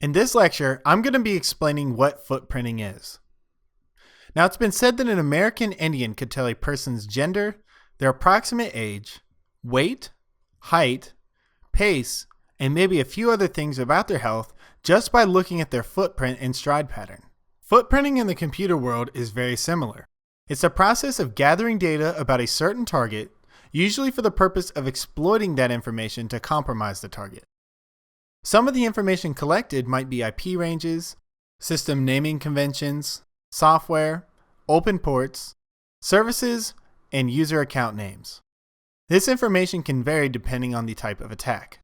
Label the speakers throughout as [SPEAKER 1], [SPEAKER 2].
[SPEAKER 1] In this lecture, I'm going to be explaining what footprinting is. Now, it's been said that an American Indian could tell a person's gender, their approximate age, weight, height, pace, and maybe a few other things about their health just by looking at their footprint and stride pattern. Footprinting in the computer world is very similar. It's a process of gathering data about a certain target, usually for the purpose of exploiting that information to compromise the target. Some of the information collected might be IP ranges, system naming conventions, software, open ports, services, and user account names. This information can vary depending on the type of attack.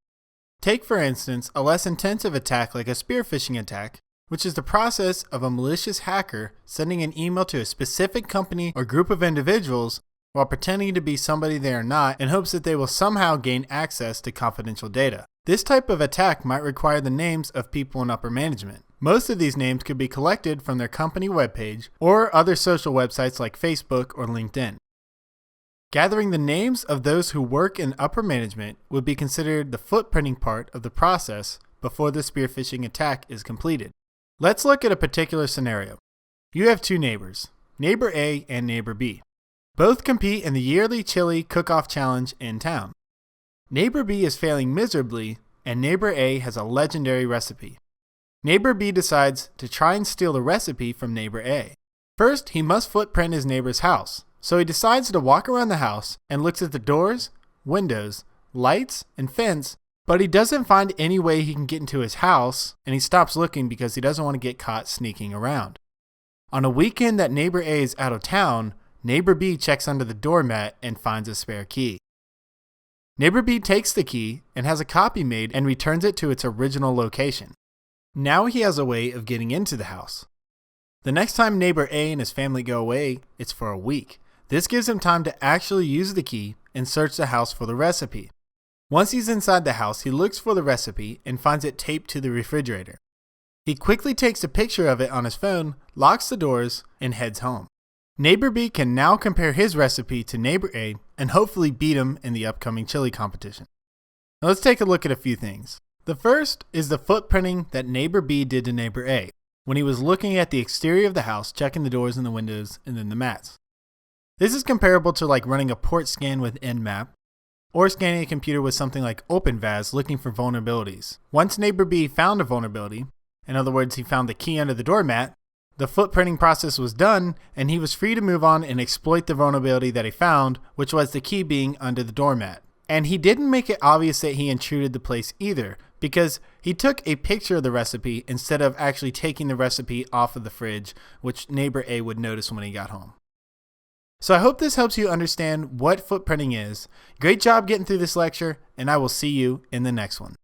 [SPEAKER 1] Take, for instance, a less intensive attack like a spear phishing attack, which is the process of a malicious hacker sending an email to a specific company or group of individuals while pretending to be somebody they are not in hopes that they will somehow gain access to confidential data. This type of attack might require the names of people in upper management. Most of these names could be collected from their company webpage or other social websites like Facebook or LinkedIn. Gathering the names of those who work in upper management would be considered the footprinting part of the process before the spear phishing attack is completed. Let's look at a particular scenario. You have two neighbors, neighbor A and neighbor B. Both compete in the yearly chili cook-off challenge in town. Neighbor B is failing miserably, and neighbor A has a legendary recipe. Neighbor B decides to try and steal the recipe from neighbor A. First, he must footprint his neighbor's house, so he decides to walk around the house and looks at the doors, windows, lights, and fence, but he doesn't find any way he can get into his house, and he stops looking because he doesn't want to get caught sneaking around. On a weekend that neighbor A is out of town, neighbor B checks under the doormat and finds a spare key. Neighbor B takes the key and has a copy made and returns it to its original location. Now he has a way of getting into the house. The next time neighbor A and his family go away, it's for a week. This gives him time to actually use the key and search the house for the recipe. Once he's inside the house, he looks for the recipe and finds it taped to the refrigerator. He quickly takes a picture of it on his phone, locks the doors, and heads home. Neighbor B can now compare his recipe to neighbor A and hopefully beat him in the upcoming chili competition. Now let's take a look at a few things. The first is the footprinting that neighbor B did to neighbor A when he was looking at the exterior of the house, checking the doors and the windows and then the mats. This is comparable to like running a port scan with Nmap or scanning a computer with something like OpenVAS looking for vulnerabilities. Once neighbor B found a vulnerability, in other words, he found the key under the doormat, the footprinting process was done, and he was free to move on and exploit the vulnerability that he found, which was the key being under the doormat. And he didn't make it obvious that he intruded the place either, because he took a picture of the recipe instead of actually taking the recipe off of the fridge, which neighbor A would notice when he got home. So I hope this helps you understand what footprinting is. Great job getting through this lecture, and I will see you in the next one.